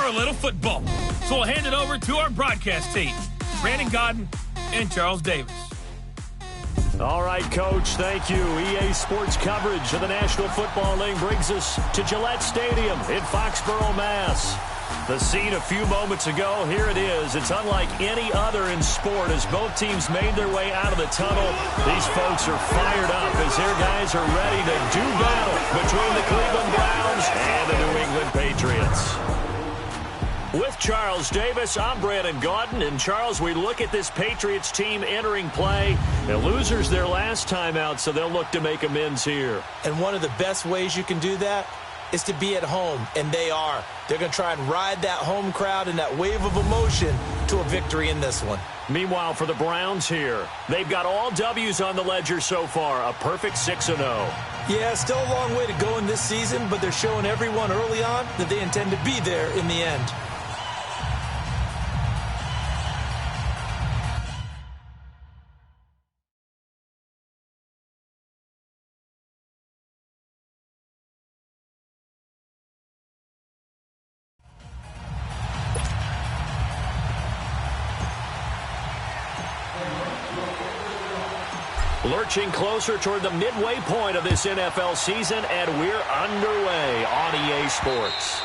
a little football. So we'll hand it over to our broadcast team, Brandon Godden and Charles Davis. All right, Coach, thank you. EA Sports coverage of the National Football League brings us to Gillette Stadium in Foxborough, Mass. The scene a few moments ago, here it is. It's unlike any other in sport as both teams made their way out of the tunnel. These folks are fired up as their guys are ready to do battle between the Cleveland Browns and the New England Patriots. With Charles Davis, I'm Brandon Gaudin. And, Charles, we look at this Patriots team entering play. The losers their last time out, so they'll look to make amends here. And one of the best ways you can do that is to be at home, and they are. They're going to try and ride that home crowd and that wave of emotion to a victory in this one. Meanwhile, for the Browns here, they've got all W's on the ledger so far, a perfect 6-0. Yeah, still a long way to go in this season, but they're showing everyone early on that they intend to be there in the end. Lurching closer toward the midway point of this NFL season, and we're underway on EA Sports.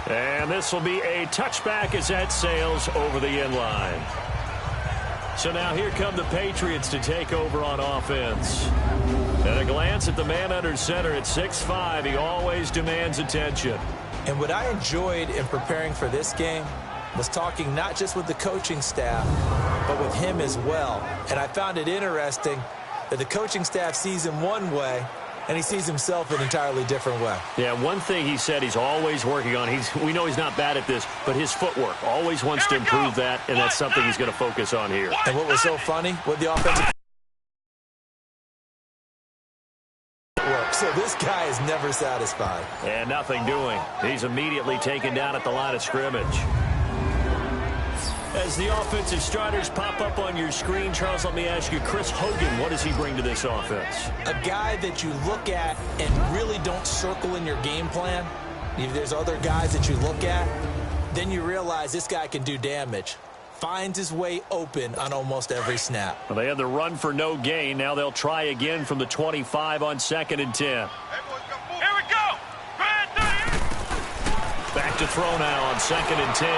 And this will be a touchback as that sails over the end line. So now here come the Patriots to take over on offense. At a glance at the man under center at 6'5", he always demands attention. And what I enjoyed in preparing for this game was talking not just with the coaching staff, but with him as well. And I found it interesting that the coaching staff sees him one way, and he sees himself an entirely different way. Yeah, one thing he said he's always working on, we know he's not bad at this, but his footwork, always wants to improve that, and that's something he's going to focus on here. And what was so funny with the offensive work, so this guy is never satisfied. And nothing doing. He's immediately taken down at the line of scrimmage. As the offensive starters pop up on your screen, Charles, let me ask you, Chris Hogan, what does he bring to this offense? A guy that you look at and really don't circle in your game plan. If there's other guys that you look at, then you realize this guy can do damage. Finds his way open on almost every snap. Well, they had the run for no gain. Now they'll try again from the 25 on 2nd and 10. Here we go. Back to throw now on 2nd and 10.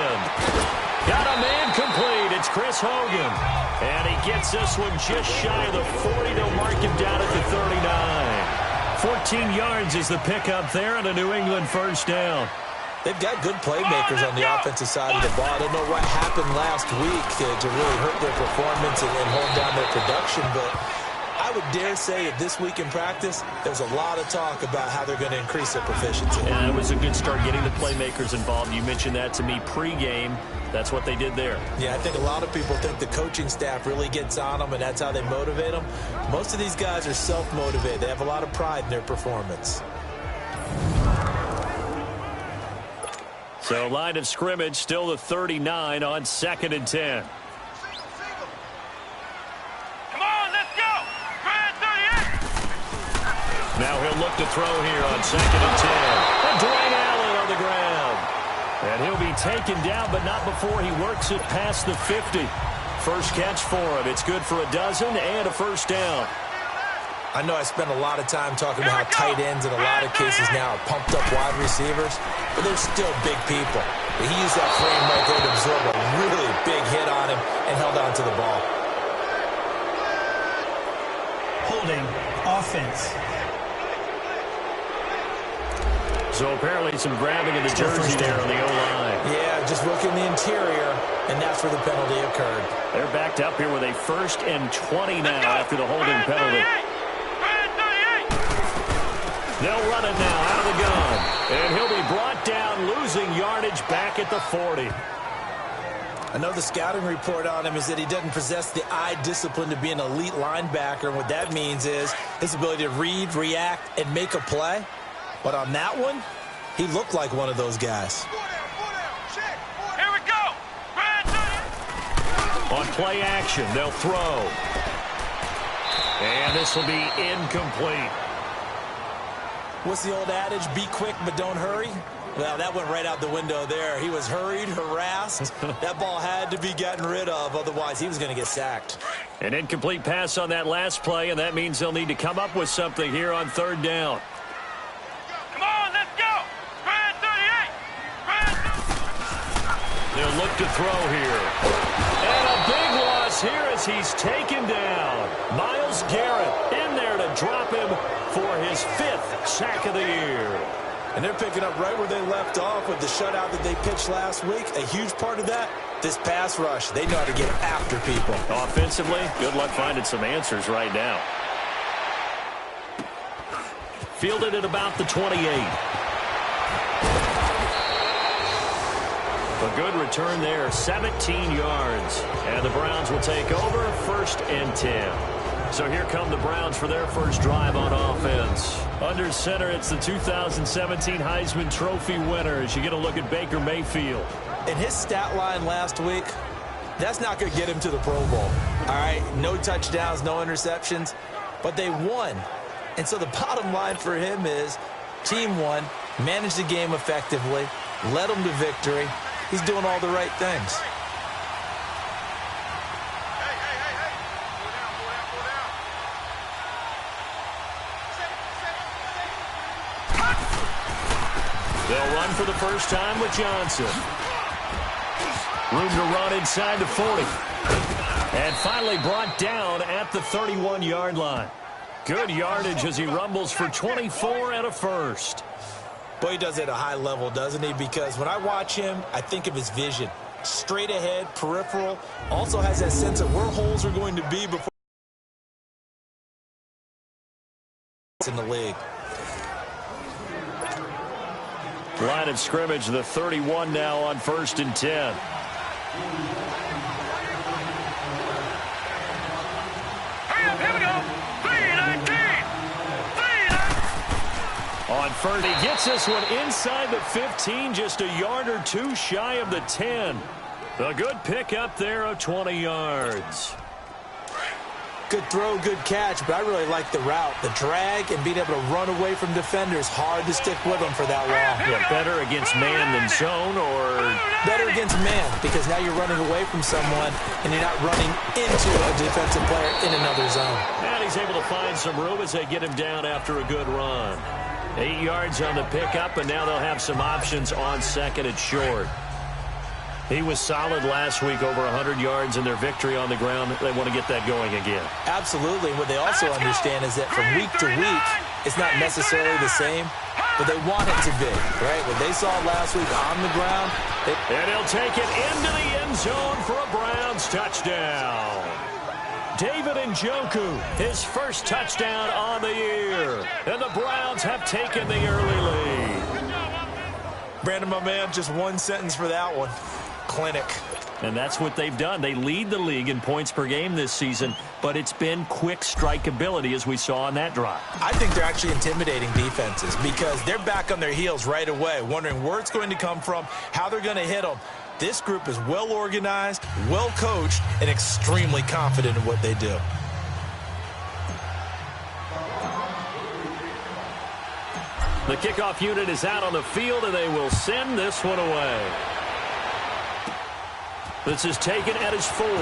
Got a man complete. It's Chris Hogan. And he gets this one just shy of the 40. They'll mark him down at the 39. 14 yards is the pickup there and a New England first down. They've got good playmakers on the offensive side of the ball. I don't know what happened last week to really hurt their performance and hold down their production, but I would dare say that this week in practice, there's a lot of talk about how they're going to increase their proficiency. And it was a good start getting the playmakers involved. You mentioned that to me pregame. That's what they did there. Yeah, I think a lot of people think the coaching staff really gets on them, and that's how they motivate them. Most of these guys are self-motivated. They have a lot of pride in their performance. So line of scrimmage, still the 39 on 2nd and 10. Come on, let's go. Grand 38. Now he'll look to throw here on 2nd and 10. And Dwayne Allen on the ground. And he'll be taken down, but not before he works it past the 50. First catch for him. It's good for a dozen and a first down. I know I spent a lot of time talking about how tight ends in a lot of cases now are pumped up wide receivers, but they're still big people. He used that frame right there to absorb a really big hit on him and held on to the ball. Holding offense. So apparently some grabbing of the jersey there on the O-line. Yeah, just looking the interior, and that's where the penalty occurred. They're backed up here with a 1st and 20 now after the holding penalty. They'll run it now out of the gun. And he'll be brought down, losing yardage back at the 40. I know the scouting report on him is that he doesn't possess the eye discipline to be an elite linebacker. And what that means is his ability to read, react, and make a play. But on that one, he looked like one of those guys. Here we go. On play action, they'll throw. And this will be incomplete. What's the old adage? Be quick, but don't hurry. Well, that went right out the window there. He was hurried, harassed. That ball had to be gotten rid of, otherwise he was going to get sacked. An incomplete pass on that last play, and that means they'll need to come up with something here on third down. Come on, let's go. Spread 38. They'll look to throw here. And a big loss here as he's taken down. Myles Garrett in there to drop him for his 5th sack of the year. And they're picking up right where they left off with the shutout that they pitched last week. A huge part of that, this pass rush. They know how to get after people. Offensively, good luck finding some answers right now. Fielded at about the 28. A good return there, 17 yards. And the Browns will take over, 1st and 10. So here come the Browns for their first drive on offense. Under center, it's the 2017 Heisman Trophy winner as you get a look at Baker Mayfield. And his stat line last week, that's not going to get him to the Pro Bowl. All right, no touchdowns, no interceptions, but they won. And so the bottom line for him is team won, managed the game effectively, led them to victory. He's doing all the right things. They'll run for the first time with Johnson. Room to run inside the 40. And finally brought down at the 31-yard line. Good yardage as he rumbles for 24 and a first. Boy, he does it at a high level, doesn't he? Because when I watch him, I think of his vision. Straight ahead, peripheral. Also has that sense of where holes are going to be before it's in the league. Line of scrimmage, the 31 now on 1st and 10. Here we go. 3-19. On first, he gets this one inside the 15, just a yard or two shy of the 10. A good pickup there of 20 yards. Good throw, good catch, but I really like the route. The drag and being able to run away from defenders, hard to stick with them for that long. Yeah, better against man than zone, or better against man, because now you're running away from someone and you're not running into a defensive player in another zone. And he's able to find some room as they get him down after a good run. 8 yards on the pickup, and now they'll have some options on 2nd and short. He was solid last week, over 100 yards in their victory on the ground. They want to get that going again. Absolutely. What they also understand is that from week to week, it's not necessarily the same, but they want it to be, right? What they saw last week on the ground. And he'll take it into the end zone for a Browns touchdown. David Njoku, his first touchdown on the year. And the Browns have taken the early lead. Brandon, my man, just one sentence for that one. Clinic. And that's what they've done. They lead the league in points per game this season, but it's been quick strikeability as we saw on that drive. I think they're actually intimidating defenses because they're back on their heels right away, wondering where it's going to come from, how they're going to hit them. This group is well organized, well coached, and extremely confident in what they do. The kickoff unit is out on the field, and they will send this one away. This is taken at his 4. And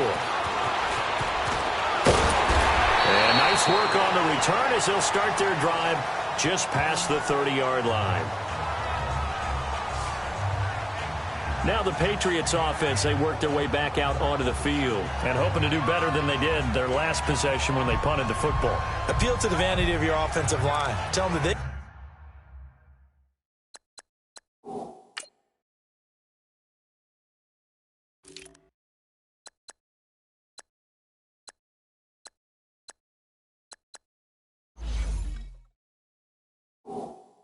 nice work on the return as they'll start their drive just past the 30-yard line. Now the Patriots offense, they work their way back out onto the field and hoping to do better than they did their last possession when they punted the football. Appeal to the vanity of your offensive line. Tell them that they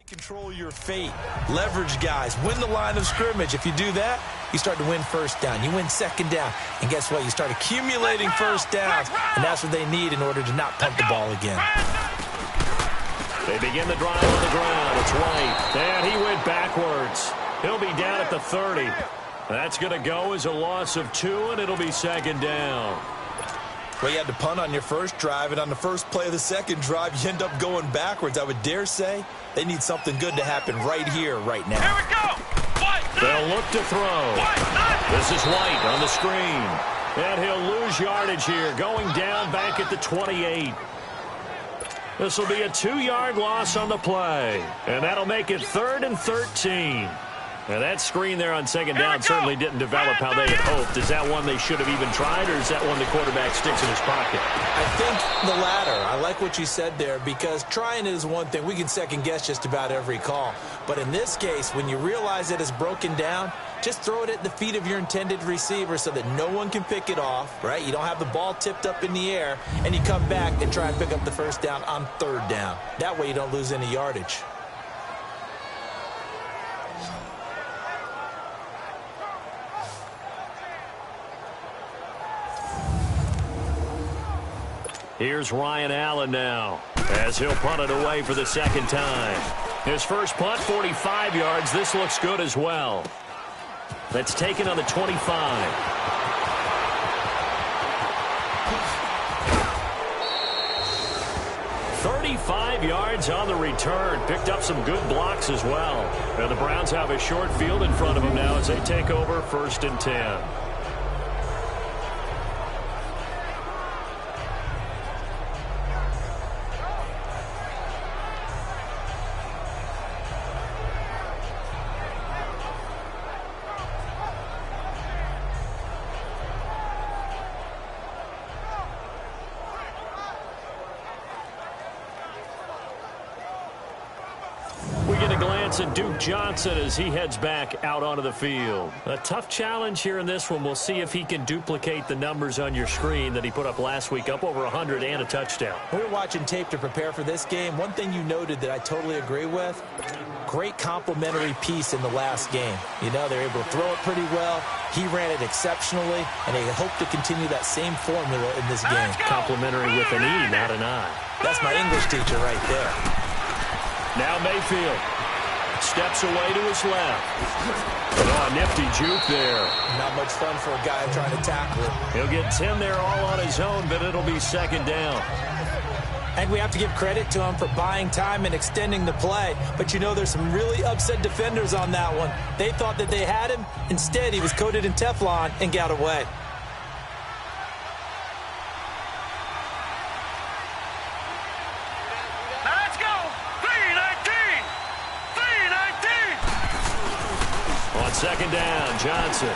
control your fate, leverage guys, win the line of scrimmage. If you do that, you start to win first down. You win second down. And guess what? You start accumulating first downs, and that's what they need in order to not punt the ball again. They begin the drive on the ground. It's White, and he went backwards. He'll be down at the 30. That's going to go as a loss of 2, and it'll be second down. Well, you had to punt on your first drive, and on the first play of the second drive, you end up going backwards. I would dare say they need something good to happen right here, right now. Here we go. They'll look to throw. This is White on the screen. And he'll lose yardage here, going down back at the 28. This will be a 2-yard loss on the play. And that'll make it 3rd and 13. Now, that screen there on second down certainly didn't develop how they had hoped. Is that one they should have even tried, or is that one the quarterback sticks in his pocket? I think the latter. I like what you said there, because trying is one thing. We can second-guess just about every call. But in this case, when you realize it is broken down, just throw it at the feet of your intended receiver so that no one can pick it off, right? You don't have the ball tipped up in the air, and you come back and try and pick up the first down on 3rd down. That way you don't lose any yardage. Here's Ryan Allen now, as he'll punt it away for the second time. His first punt, 45 yards. This looks good as well. That's taken on the 25. 35 yards on the return. Picked up some good blocks as well. And the Browns have a short field in front of them now as they take over 1st and 10. And Duke Johnson as he heads back out onto the field. A tough challenge here in this one. We'll see if he can duplicate the numbers on your screen that he put up last week, up over 100 and a touchdown. We were watching tape to prepare for this game. One thing you noted that I totally agree with, great complementary piece in the last game. You know, they're able to throw it pretty well. He ran it exceptionally, and they hope to continue that same formula in this game. Complimentary with an E, not an I. That's my English teacher right there. Now Mayfield steps away to his left. Oh, a nifty juke there. Not much fun for a guy trying to tackle it. He'll get 10 there all on his own, but it'll be second down. And we have to give credit to him for buying time and extending the play. But you know, there's some really upset defenders on that one. They thought that they had him. Instead, he was coated in Teflon and got away. Let's go. 3-19. 3-19. On second down, Johnson.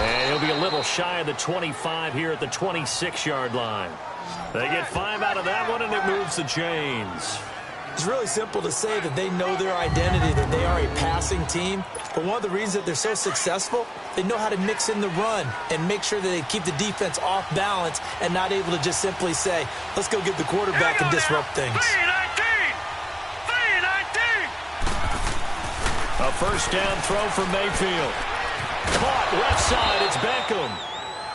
And he'll be a little shy of the 25 here at the 26-yard line. They get 5 out of that one, and it moves the chains. It's really simple to say that they know their identity, that they are a passing team. But one of the reasons that they're so successful, they know how to mix in the run and make sure that they keep the defense off balance and not able to just simply say, let's go get the quarterback and disrupt things. 3-19. 3-19. A first down throw for Mayfield. Caught left side, it's Beckham.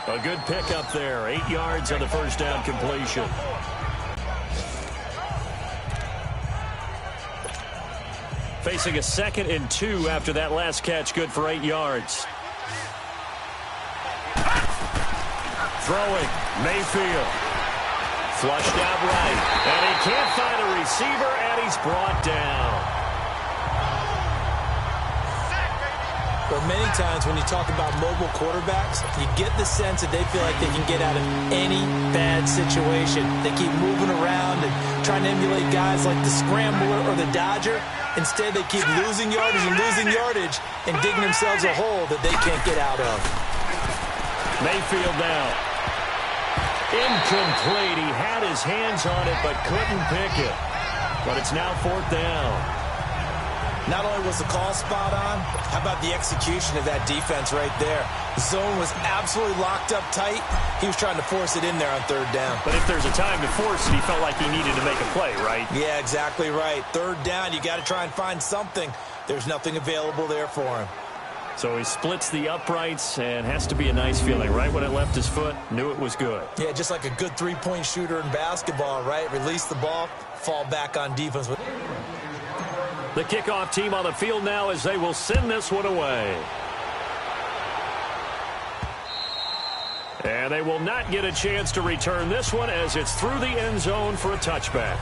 A good pickup there, 8 yards on the first down completion. Facing a 2nd and 2 after that last catch, good for 8 yards. Throwing, Mayfield. Flushed out right, and he can't find a receiver, and he's brought down. But many times when you talk about mobile quarterbacks, you get the sense that they feel like they can get out of any bad situation. They keep moving around and trying to emulate guys like the Scrambler or the Dodger. Instead, they keep losing yardage and digging themselves a hole that they can't get out of. Mayfield now. Incomplete. He had his hands on it but couldn't pick it. But it's now 4th down. Not only was the call spot on, how about the execution of that defense right there? The zone was absolutely locked up tight. He was trying to force it in there on 3rd down. But if there's a time to force it, he felt like he needed to make a play, right? Yeah, exactly right. 3rd down, you got to try and find something. There's nothing available there for him. So he splits the uprights, and has to be a nice feeling. Right when it left his foot, knew it was good. Yeah, just like a good three-point shooter in basketball, right? Release the ball, fall back on defense. The kickoff team on the field now as they will send this one away. And they will not get a chance to return this one as it's through the end zone for a touchback.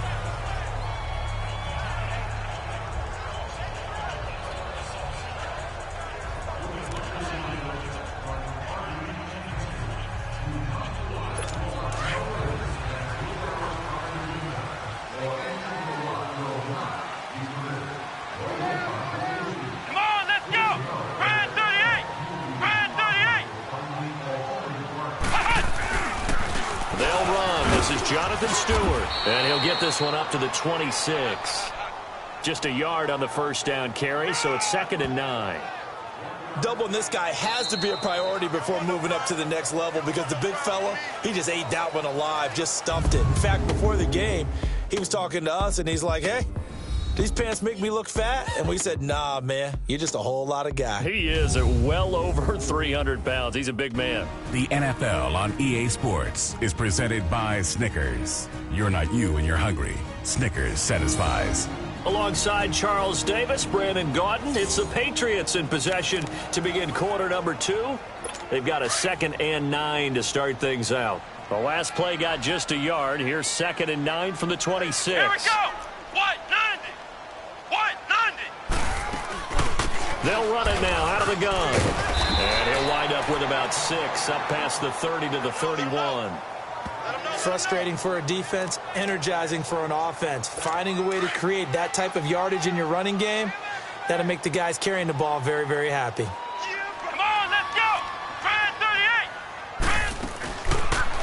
Jonathan Stewart, and he'll get this one up to the 26. Just a yard on the first down carry, so it's 2nd and 9. Doubling this guy has to be a priority before moving up to the next level because the big fella, he just ate that one alive, just stuffed it. In fact, before the game, he was talking to us, and he's like, hey, these pants make me look fat? And we said, nah, man, you're just a whole lot of guy. He is at well over 300 pounds. He's a big man. The NFL on EA Sports is presented by Snickers. You're not you when you're hungry. Snickers satisfies. Alongside Charles Davis, Brandon Gaudin, it's the Patriots in possession to begin quarter number 2. They've got a 2nd and 9 to start things out. The last play got just a yard. Here's 2nd and 9 from the 26. Here we go. What? 90. They'll run it now out of the gun. And he'll wind up with about 6, up past the 30 to the 31. Frustrating for a defense, energizing for an offense. Finding a way to create that type of yardage in your running game, that'll make the guys carrying the ball very, very happy. Come on, let's go. Try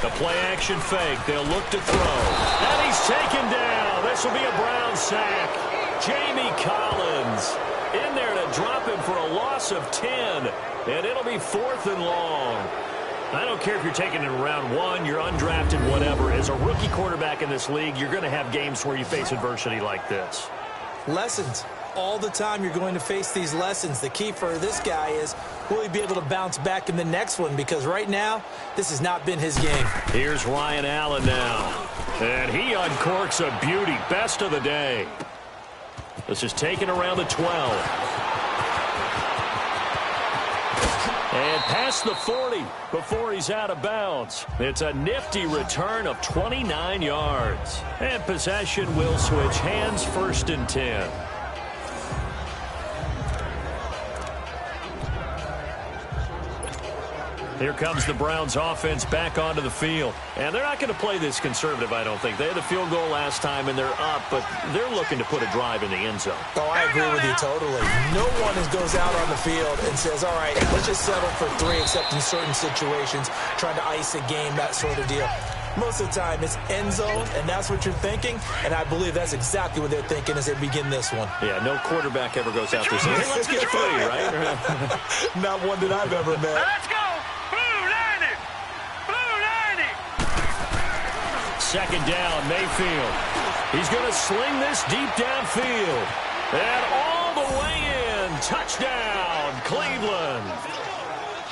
38. The play action fake. They'll look to throw. And he's taken down. This will be a Brown sack. Jamie Collins in there to drop him for a loss of 10. And it'll be 4th and long. I don't care if you're taking it in round 1, you're undrafted, whatever. As a rookie quarterback in this league, you're going to have games where you face adversity like this. Lessons. All the time you're going to face these lessons. The key for this guy is, will he be able to bounce back in the next one? Because right now, this has not been his game. Here's Ryan Allen now. And he uncorks a beauty. Best of the day. This is taken around the 12. And past the 40 before he's out of bounds. It's a nifty return of 29 yards. And possession will switch hands, 1st and 10. Here comes the Browns offense back onto the field. And they're not going to play this conservative, I don't think. They had the field goal last time, and they're up, but they're looking to put a drive in the end zone. Oh, I agree with you totally. No one goes out on the field and says, all right, let's just settle for 3, except in certain situations, trying to ice a game, that sort of deal. Most of the time, it's end zone, and that's what you're thinking, and I believe that's exactly what they're thinking as they begin this one. Yeah, no quarterback ever goes out there saying, hey, let's get 3, right? Not one that I've ever met. Let's go. Second down, Mayfield. He's going to sling this deep downfield. And all the way in. Touchdown, Cleveland.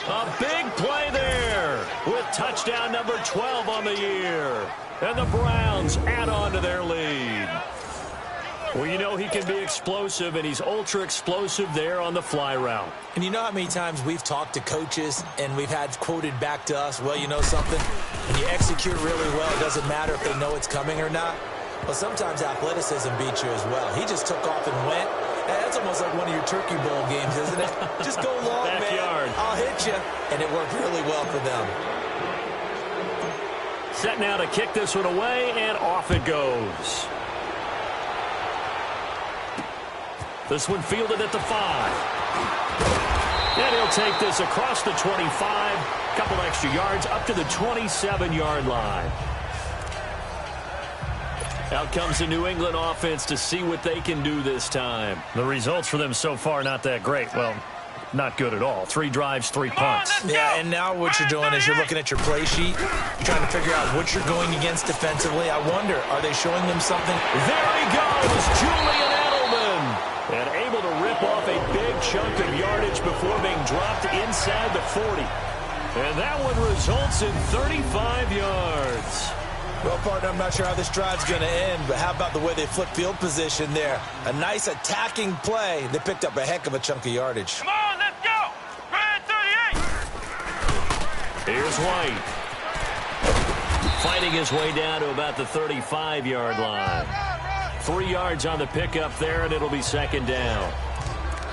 A big play there with touchdown number 12 on the year. And the Browns add on to their lead. Well, you know he can be explosive, and he's ultra-explosive there on the fly route. And you know how many times we've talked to coaches and we've had quoted back to us, well, you know something? When you execute really well, it doesn't matter if they know it's coming or not. Well, sometimes athleticism beats you as well. He just took off and went. That's almost like one of your Turkey Bowl games, isn't it? Just go long, Backyard. man. I'll hit you. And it worked really well for them. Set now to kick this one away, and off it goes. This one fielded at the 5. And he'll take this across the 25. Couple extra yards up to the 27-yard line. Out comes the New England offense to see what they can do this time. The results for them so far not that great. Well, not good at all. 3 drives, 3 punts. Yeah, and now what you're doing is you're looking at your play sheet. You're trying to figure out what you're going against defensively. I wonder, are they showing them something? There he goes, Julian Edelman. And able to rip off a big chunk of yardage before being dropped inside the 40. And that one results in 35 yards. Well, partner, I'm not sure how this drive's going to end, but how about the way they flip field position there? A nice attacking play. They picked up a heck of a chunk of yardage. Come on, let's go. Red 38. Here's White. Fighting his way down to about the 35-yard line. 3 yards on the pickup there, and it'll be second down.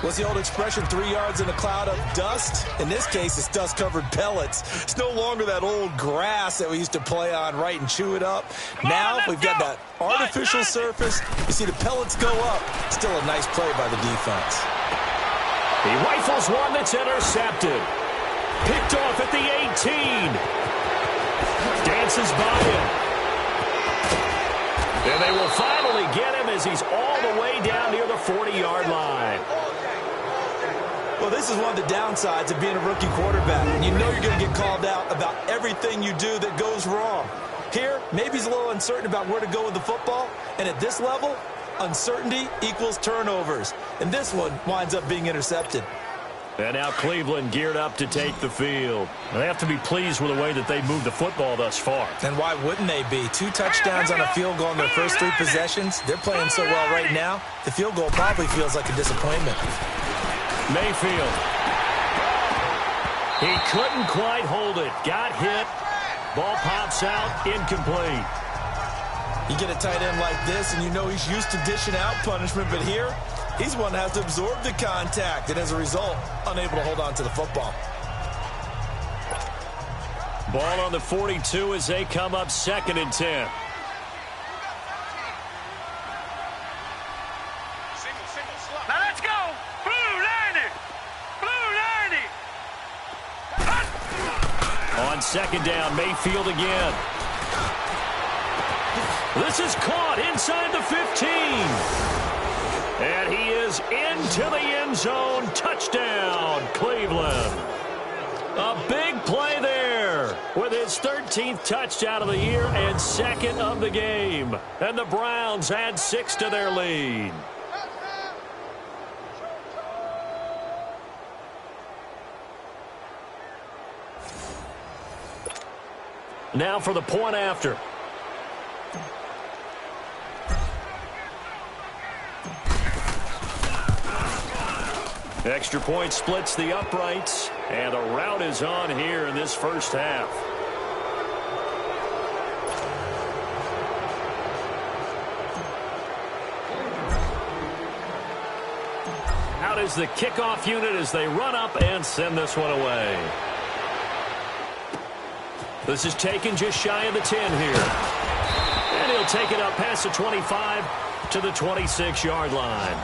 What's the old expression, 3 yards in a cloud of dust? In this case, it's dust-covered pellets. It's no longer that old grass that we used to play on, right, and chew it up. Now we've got that artificial surface. You see the pellets go up. Still a nice play by the defense. He rifles one that's intercepted. Picked off at the 18. Dances by him. And they will finally get him as he's all the way down near the 40-yard line. Well, this is one of the downsides of being a rookie quarterback. You know you're going to get called out about everything you do that goes wrong. Here, maybe he's a little uncertain about where to go with the football. And at this level, uncertainty equals turnovers. And this one winds up being intercepted. And now Cleveland geared up to take the field. They have to be pleased with the way that they moved the football thus far. And why wouldn't they be? 2 touchdowns on a field goal in their first 3 possessions. They're playing so well right now, the field goal probably feels like a disappointment. Mayfield. He couldn't quite hold it. Got hit. Ball pops out. Incomplete. You get a tight end like this, and you know he's used to dishing out punishment, but here, he's one that has to absorb the contact, and as a result, unable to hold on to the football. Ball on the 42 as they come up 2nd and 10. Now let's go. Blue 90. Blue 90. On 2nd down, Mayfield again. This is caught inside the 15. And he is into the end zone. Touchdown, Cleveland. A big play there with his 13th touchdown of the year and 2nd of the game. And the Browns add 6 to their lead. Now for the point after. Extra point splits the uprights, and a rout is on here in this first half. Out is the kickoff unit as they run up and send this one away. This is taken just shy of the 10 here. And he'll take it up past the 25 to the 26-yard line.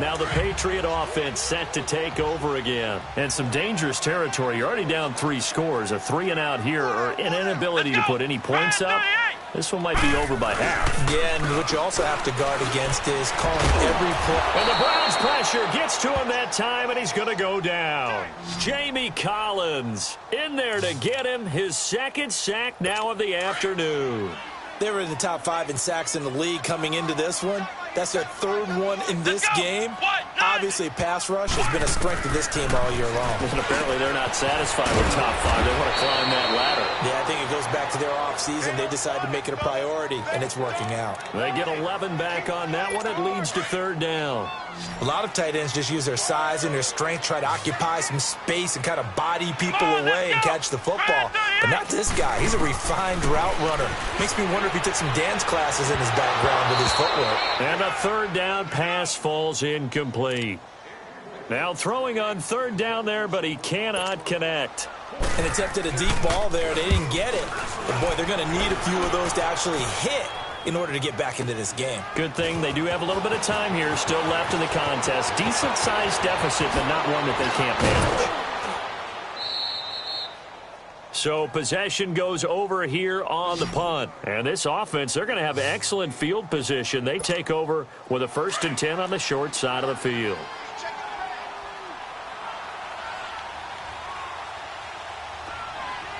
Now the Patriot offense set to take over again. And some dangerous territory. You're already down 3 scores. A 3-and-out here or an inability to put any points up. This one might be over by half. Yeah, and what you also have to guard against is calling every play. And the Browns pressure gets to him that time, and he's going to go down. Jamie Collins in there to get him his 2nd sack now of the afternoon. They were in the top 5 in sacks in the league coming into this one. That's their 3rd one in this game. Obviously, pass rush has been a strength of this team all year long. And apparently they're not satisfied with top 5. They want to climb that ladder. Yeah, I think it goes back to their offseason. They decided to make it a priority, and it's working out. They get 11 back on that one. It leads to 3rd down. A lot of tight ends just use their size and their strength, try to occupy some space and kind of body people away and catch the football. But not this guy. He's a refined route runner. Makes me wonder if he took some dance classes in his background with his footwork. And a 3rd down pass falls incomplete. Now throwing on 3rd down there, but he cannot connect. And attempted a deep ball there. They didn't get it. But, boy, they're going to need a few of those to actually hit in order to get back into this game. Good thing they do have a little bit of time here still left in the contest. Decent-sized deficit, but not one that they can't manage. So possession goes over here on the punt. And this offense, they're going to have excellent field position. They take over with a 1st and 10 on the short side of the field.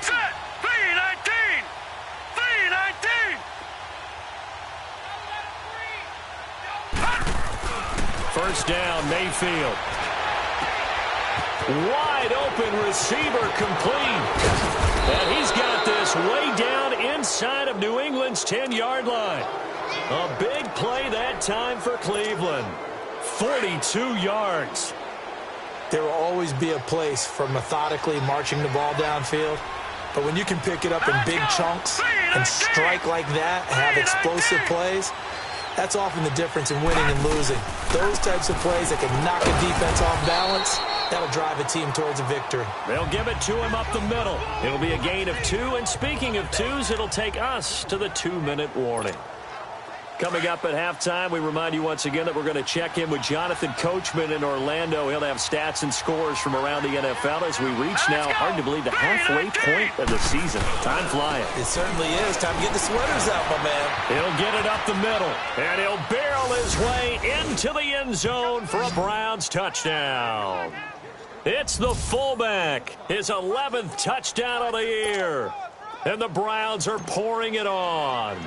Set. 3-19. 3-19. First down, Mayfield. Wide open receiver complete. And he's got this way down inside of New England's 10-yard line. A big play that time for Cleveland. 42 yards. There will always be a place for methodically marching the ball downfield. But when you can pick it up in big chunks and strike like that and have explosive plays, that's often the difference in winning and losing. Those types of plays that can knock a defense off balance, that'll drive a team towards a victory. They'll give it to him up the middle. It'll be a gain of 2, and speaking of 2s, it'll take us to the 2-minute warning. Coming up at halftime, we remind you once again that we're going to check in with Jonathan Coachman in Orlando. He'll have stats and scores from around the NFL as we reach now, hard to believe, the halfway point of the season. Time flying. It certainly is. Time to get the sweaters out, my man. He'll get it up the middle, and he'll barrel his way into the end zone for a Browns touchdown. It's the fullback, his 11th touchdown of the year, and the Browns are pouring it on.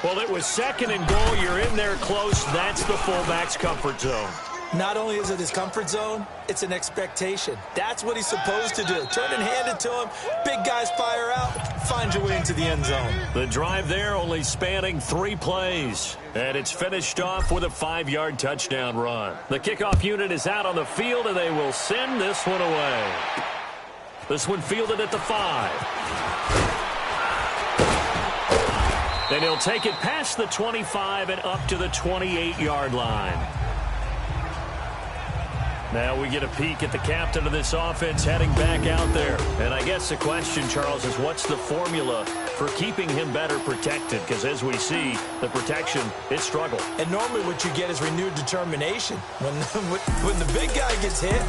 Well, it was 2nd and goal. You're in there close. That's the fullback's comfort zone. Not only is it his comfort zone, it's an expectation. That's what he's supposed to do. Turn and hand it to him. Big guys fire out. Find your way into the end zone. The drive there only spanning 3 plays. And it's finished off with a 5-yard touchdown run. The kickoff unit is out on the field, and they will send this one away. This one fielded at the 5. Then he'll take it past the 25 and up to the 28-yard line. Now we get a peek at the captain of this offense heading back out there. And I guess the question, Charles, is what's the formula for keeping him better protected? Because as we see, the protection, it struggled. And normally what you get is renewed determination. When the big guy gets hit,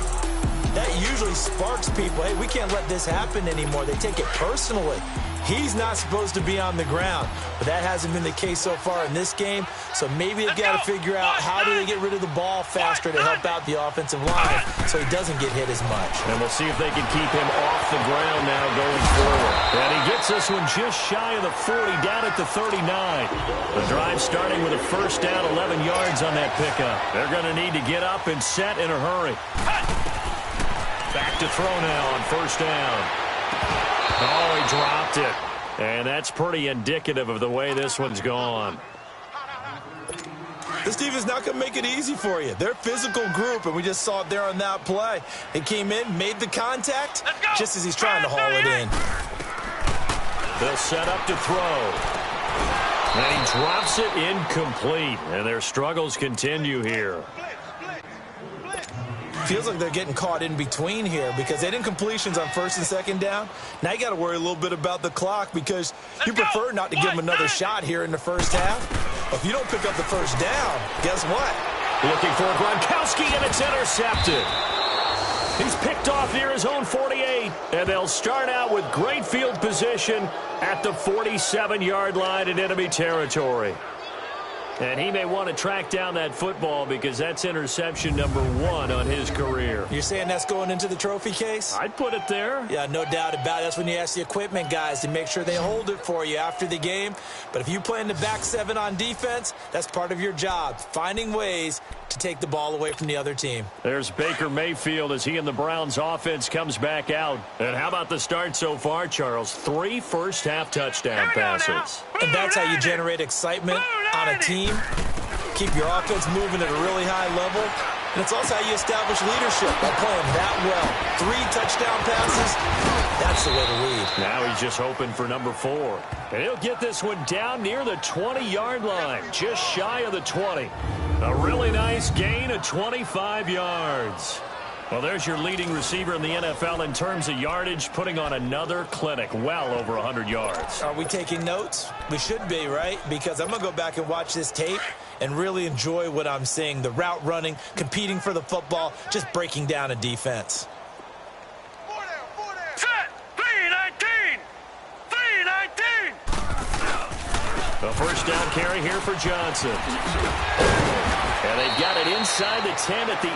that usually sparks people. Hey, we can't let this happen anymore. They take it personally. He's not supposed to be on the ground, but that hasn't been the case so far in this game. So maybe they've got to figure out how do they get rid of the ball faster to help out the offensive line so he doesn't get hit as much. And we'll see if they can keep him off the ground now going forward. And he gets this one just shy of the 40, down at the 39. The drive starting with a first down, 11 yards on that pickup. They're going to need to get up and set in a hurry. Back to throw now on first down. Oh, he dropped it. And that's pretty indicative of the way this one's gone. This defense not going to make it easy for you. They're a physical group, and we just saw it there on that play. They came in, made the contact, just as he's trying to haul it in. They'll set up to throw. And he drops it incomplete. And their struggles continue here. Feels like they're getting caught in between here because they didn't completions on first and second down. Now you got to worry a little bit about the clock because you prefer not to give them another shot here in the first half. But if you don't pick up the first down, guess what? Looking for Gronkowski, and it's intercepted. He's picked off near his own 48, and they'll start out with great field position at the 47-yard line in enemy territory. And he may want to track down that football because that's interception number 1 on his career. You're saying that's going into the trophy case? I'd put it there. Yeah, no doubt about it. That's when you ask the equipment guys to make sure they hold it for you after the game. But if you play in the back 7 on defense, that's part of your job, finding ways to take the ball away from the other team. There's Baker Mayfield as he and the Browns offense comes back out. And how about the start so far, Charles? 3 first-half touchdown passes. And that's how you generate excitement on a team. Keep your offense moving at a really high level. And it's also how you establish leadership by playing that well. 3 touchdown passes, that's the way to lead. Now he's just hoping for number 4. And he'll get this one down near the 20-yard line, just shy of the 20. A really nice gain of 25 yards. Well, there's your leading receiver in the NFL in terms of yardage, putting on another clinic, well over 100 yards. Are we taking notes? We should be, right? Because I'm going to go back and watch this tape and really enjoy what I'm seeing. The route running, competing for the football, just breaking down a defense. Set! 3-19! 3-19! A first down carry here for Johnson. And they've got it inside the 10 at the 8.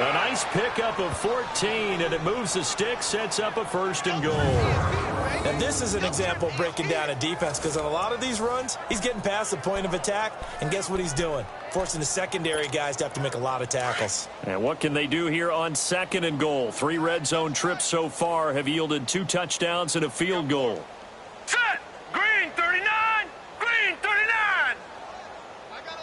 A nice pickup of 14, and it moves the stick, sets up a first and goal. And this is an example of breaking down a defense because on a lot of these runs, he's getting past the point of attack, and guess what he's doing? Forcing the secondary guys to have to make a lot of tackles. And what can they do here on 2nd and goal? 3 red zone trips so far have yielded 2 touchdowns and a field goal. Set! Green 39! Green 39! I got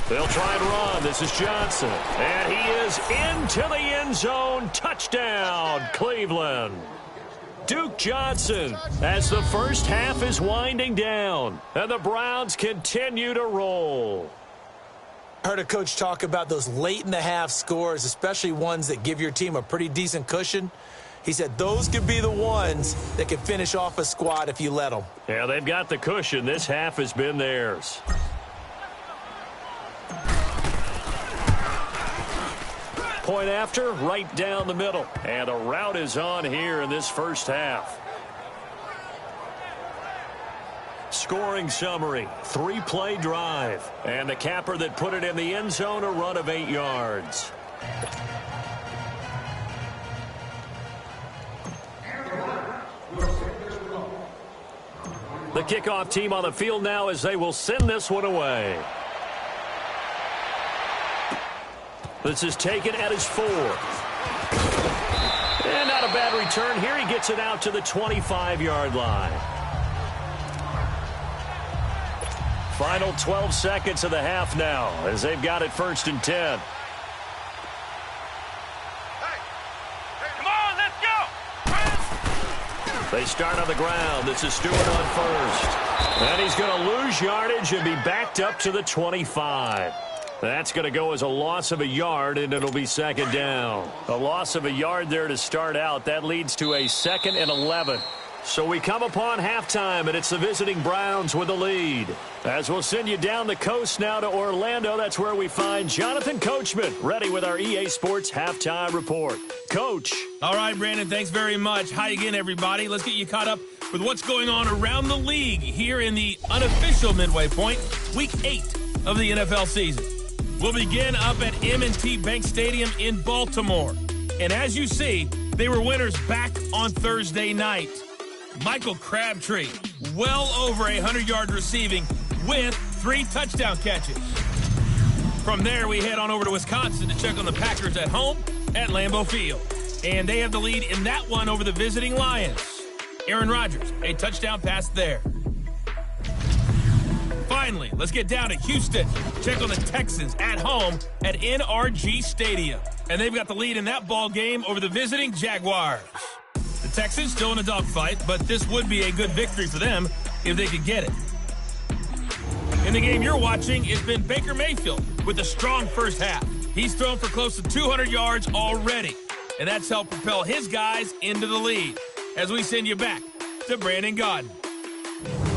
11. They'll try and run. This is Johnson. And he is into the end zone. Touchdown, Cleveland. Duke Johnson as the first half is winding down. And the Browns continue to roll. I heard a coach talk about those late-in-the-half scores, especially ones that give your team a pretty decent cushion. He said those could be the ones that could finish off a squad if you let them. Yeah, they've got the cushion. This half has been theirs. Point after, right down the middle. And a route is on here in this first half. Scoring summary, 3-play drive. And the capper that put it in the end zone, a run of 8 yards. The kickoff team on the field now as they will send this one away. This is taken at his 4. And not a bad return here. He gets it out to the 25-yard line. Final 12 seconds of the half now as they've got it 1st and 10. Come on, let's go. They start on the ground. This is Stewart on first. And he's going to lose yardage and be backed up to the 25. That's going to go as a loss of a yard, and it'll be 2nd down. A loss of a yard there to start out. That leads to a 2nd and 11. So we come upon halftime, and it's the visiting Browns with the lead. As we'll send you down the coast now to Orlando, that's where we find Jonathan Coachman, ready with our EA Sports Halftime Report. Coach. All right, Brandon, thanks very much. Hi again, everybody. Let's get you caught up with what's going on around the league here in the unofficial midway point, Week 8 of the NFL season. We'll begin up at M&T Bank Stadium in Baltimore. And as you see, they were winners back on Thursday night. Michael Crabtree, well over 100-yard receiving with 3 touchdown catches. From there, we head on over to Wisconsin to check on the Packers at home at Lambeau Field. And they have the lead in that one over the visiting Lions. Aaron Rodgers, a touchdown pass there. Finally, let's get down to Houston. Check on the Texans at home at NRG Stadium. And they've got the lead in that ball game over the visiting Jaguars. The Texans still in a dogfight, but this would be a good victory for them if they could get it. In the game you're watching, it's been Baker Mayfield with a strong first half. He's thrown for close to 200 yards already, and that's helped propel his guys into the lead. As we send you back to Brandon Gaudin.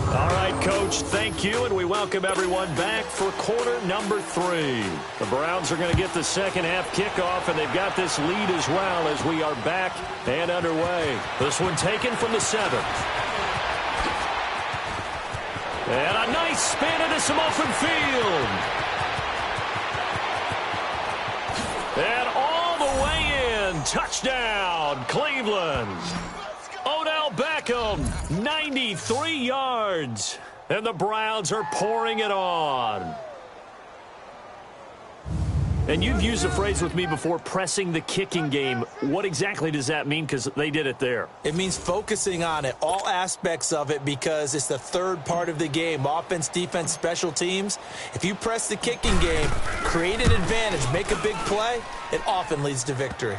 All right, Coach, thank you, and we welcome everyone back for quarter number 3. The Browns are going to get the second half kickoff, and they've got this lead as well as we are back and underway. This one taken from the 7. And a nice spin into some open field. And all the way in. Touchdown, Cleveland. Odell Beckham, 93 yards. And the Browns are pouring it on. And you've used the phrase with me before, pressing the kicking game. What exactly does that mean? Because they did it there. It means focusing on it, all aspects of it, because it's the third part of the game. Offense, defense, special teams. If you press the kicking game, create an advantage, make a big play, it often leads to victory.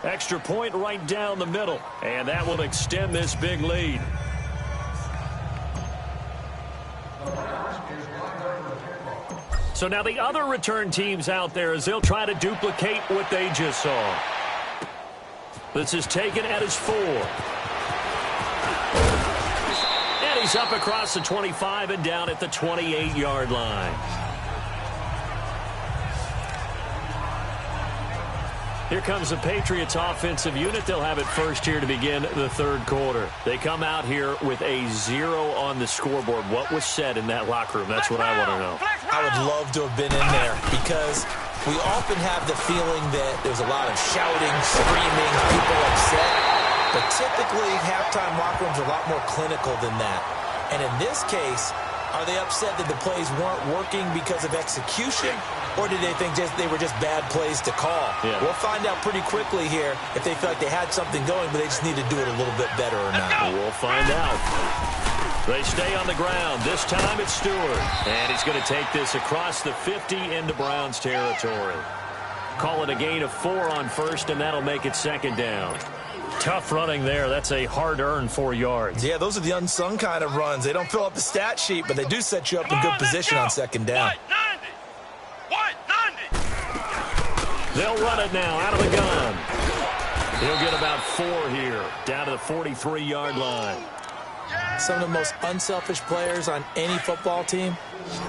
Extra point right down the middle. And that will extend this big lead. So now the other return teams out there as they'll try to duplicate what they just saw. This is taken at his 4. And he's up across the 25 and down at the 28-yard line. Here comes the Patriots offensive unit. They'll have it first here to begin the third quarter. They come out here with a 0 on the scoreboard. What was said in that locker room? That's what I want to know. I would love to have been in there because we often have the feeling that there's a lot of shouting, screaming, people upset. But typically, halftime locker rooms are a lot more clinical than that. And in this case, are they upset that the plays weren't working because of execution? Or did they think they were just bad plays to call? Yeah. We'll find out pretty quickly here if they feel like they had something going, but they just need to do it a little bit better or not. We'll find out. They stay on the ground. This time it's Stewart. And he's going to take this across the 50 into Browns territory. Call it a gain of 4 on first, and that'll make it second down. Tough running there. That's a hard-earned 4 yards. Yeah, those are the unsung kind of runs. They don't fill up the stat sheet, but they do set you up in good position on second down. White 90. They'll run it now out of the gun. He'll get about 4 here, down to the 43-yard line. Some of the most unselfish players on any football team,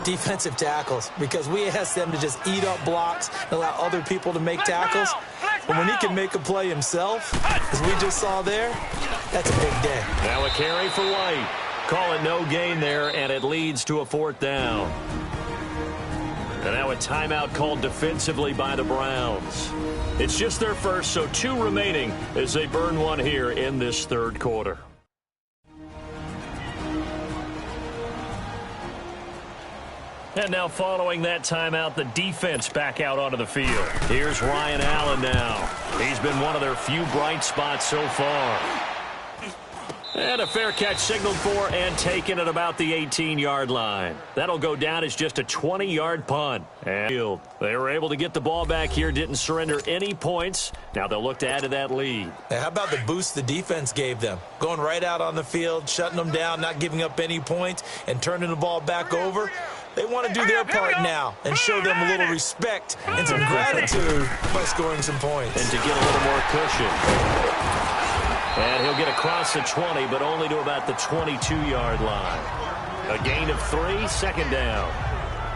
defensive tackles, because we ask them to just eat up blocks and allow other people to make tackles. But when he can make a play himself, as we just saw there, that's a big day. Now a carry for White. Call it no gain there, and it leads to a 4th down. And now a timeout called defensively by the Browns. It's just their first, so 2 remaining as they burn one here in this 3rd quarter. And now following that timeout, the defense back out onto the field. Here's Ryan Allen now. He's been one of their few bright spots so far. And a fair catch signaled for and taken at about the 18-yard line. That'll go down as just a 20-yard punt. And they were able to get the ball back here, didn't surrender any points. Now they'll look to add to that lead. Now, how about the boost the defense gave them? Going right out on the field, shutting them down, not giving up any points, and turning the ball back over. They want to do their part now and show them a little respect and some gratitude by scoring some points. And to get a little more cushion. And he'll get across the 20, but only to about the 22-yard line. A gain of 3, second down.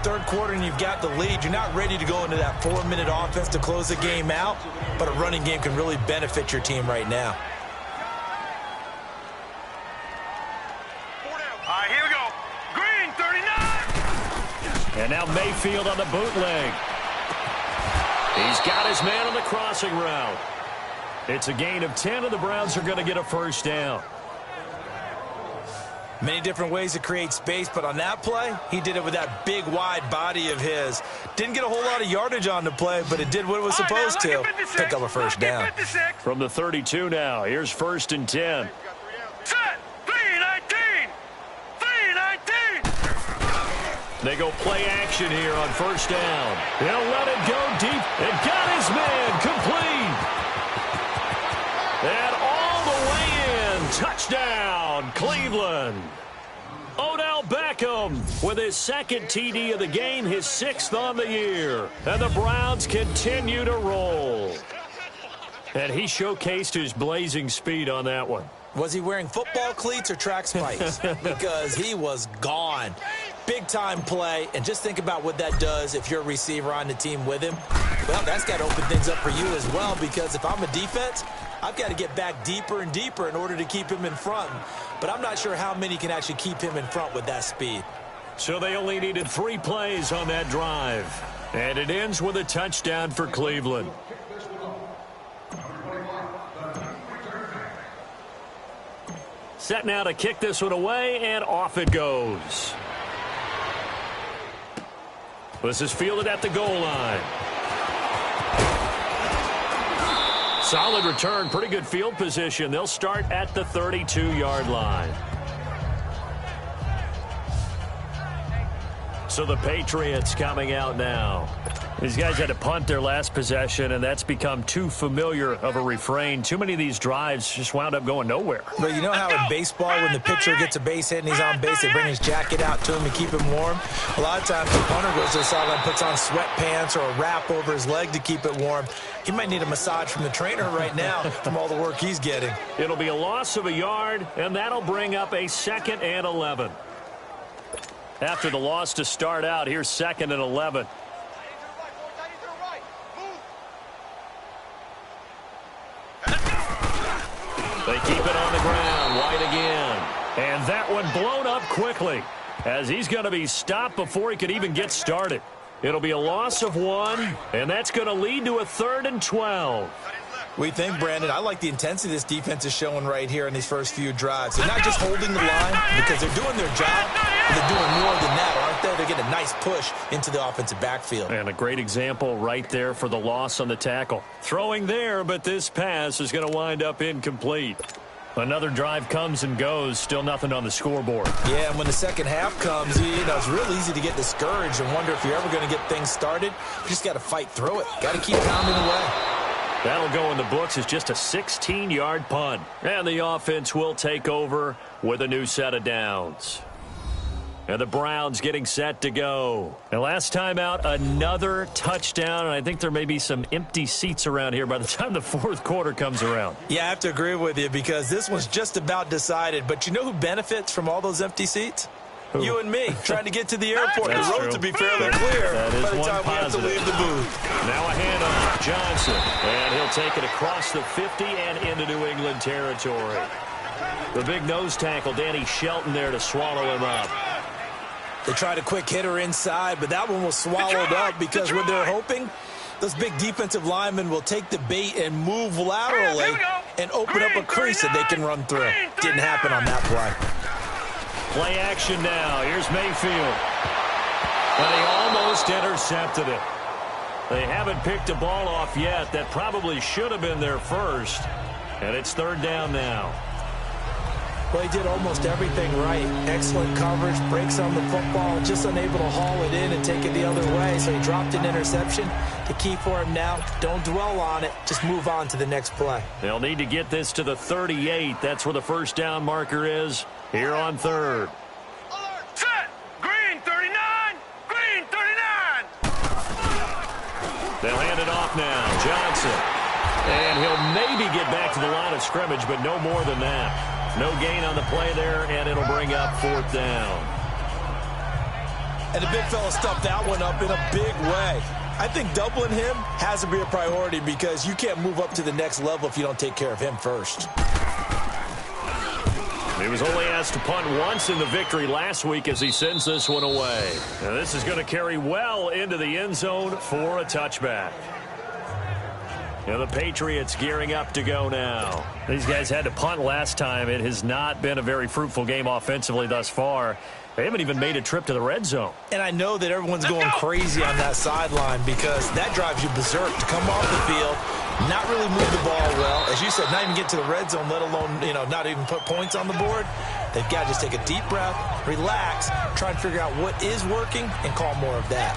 3rd quarter and you've got the lead. You're not ready to go into that 4-minute offense to close the game out, but a running game can really benefit your team right now. All right, here we go. Green 39. And now Mayfield on the bootleg. He's got his man on the crossing route. It's a gain of 10, and the Browns are going to get a 1st down. Many different ways to create space, but on that play, he did it with that big, wide body of his. Didn't get a whole lot of yardage on the play, but it did what it was supposed to. Pick up a 1st down. From the 32 now, here's 1st and 10. Set. 319. 319. They go play action here on 1st down. He'll let it go deep and got his man complete. And all the way in. Touchdown, Cleveland. Odell Beckham with his 2nd TD of the game, his 6th on the year. And the Browns continue to roll. And he showcased his blazing speed on that one. Was he wearing football cleats or track spikes? Because he was gone. Big-time play, and just think about what that does if you're a receiver on the team with him. Well, that's got to open things up for you as well, because if I'm a defense, I've got to get back deeper and deeper in order to keep him in front. But I'm not sure how many can actually keep him in front with that speed. So they only needed 3 plays on that drive. And it ends with a touchdown for Cleveland. Set now to kick this one away, and off it goes. This is fielded at the goal line. Solid return, pretty good field position. They'll start at the 32-yard line. So the Patriots coming out now. These guys had to punt their last possession, and that's become too familiar of a refrain. Too many of these drives just wound up going nowhere. But you know how in baseball, when the pitcher gets a base hit and he's on base, they bring his jacket out to him to keep him warm? A lot of times the punter goes to the sideline, puts on sweatpants or a wrap over his leg to keep it warm. He might need a massage from the trainer right now from all the work he's getting. It'll be a loss of a yard, and that'll bring up a 2nd and 11. After the loss to start out, here's 2nd and 11. They keep it on the ground. White again. And that one blown up quickly as he's going to be stopped before he could even get started. It'll be a loss of 1, and that's going to lead to a 3rd and 12. We think, Brandon, I like the intensity this defense is showing right here in these first few drives. They're not just holding the line because they're doing their job, but they're doing more than that, aren't they? They're getting a nice push into the offensive backfield. And a great example right there for the loss on the tackle. Throwing there, but this pass is going to wind up incomplete. Another drive comes and goes, still nothing on the scoreboard. Yeah, and when the second half comes, it's real easy to get discouraged and wonder if you're ever going to get things started. You just got to fight through it. Got to keep pounding away. That'll go in the books as just a 16-yard punt. And the offense will take over with a new set of downs. And the Browns getting set to go. And last time out, another touchdown. And I think there may be some empty seats around here by the time the fourth quarter comes around. Yeah, I have to agree with you because this one's just about decided. But you know who benefits from all those empty seats? Who? You and me, trying to get to the airport. That's the road true. to be fairly clear that is by the one time positive. we have to leave the booth. Now a handoff, Johnson. And he'll take it across the 50 and into New England territory. The big nose tackle, Danny Shelton, there to swallow him up. They tried a quick hitter inside, but that one was swallowed up because what they're hoping, those big defensive linemen will take the bait and move laterally and open up a crease that they can run through. Didn't happen on that play. Play action now. Here's Mayfield. And he almost intercepted it. They haven't picked a ball off yet. That probably should have been their first. And it's third down now. Well, he did almost everything right. Excellent coverage, breaks on the football, just unable to haul it in and take it the other way. So he dropped an interception. The key for him now, don't dwell on it. Just move on to the next play. They'll need to get this to the 38. That's where the first down marker is here on third. Set! Green 39! Green 39! They'll hand it off now. Johnson. And he'll maybe get back to the line of scrimmage, but no more than that. No gain on the play there, and it'll bring up fourth down. And the big fella stuffed that one up in a big way. I think doubling him has to be a priority because you can't move up to the next level if you don't take care of him first. He was only asked to punt once in the victory last week as he sends this one away. Now this is going to carry well into the end zone for a touchback. Now the Patriots gearing up to go now. These guys had to punt last time. It has not been a very fruitful game offensively thus far. They haven't even made a trip to the red zone. And I know that everyone's going crazy on that sideline because that drives you berserk to come off the field, not really move the ball well. As you said, not even get to the red zone, let alone, not even put points on the board. They've got to just take a deep breath, relax, try and figure out what is working, and call more of that.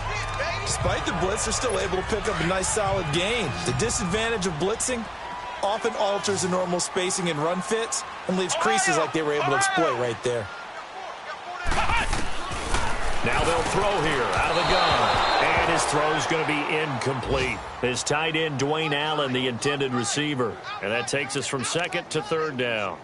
Despite the blitz, they're still able to pick up a nice, solid gain. The disadvantage of blitzing often alters the normal spacing and run fits and leaves creases like they were able to exploit right there. Now they'll throw here out of the gun. And his throw is going to be incomplete. His tight end, Dwayne Allen, the intended receiver. And that takes us from second to third down.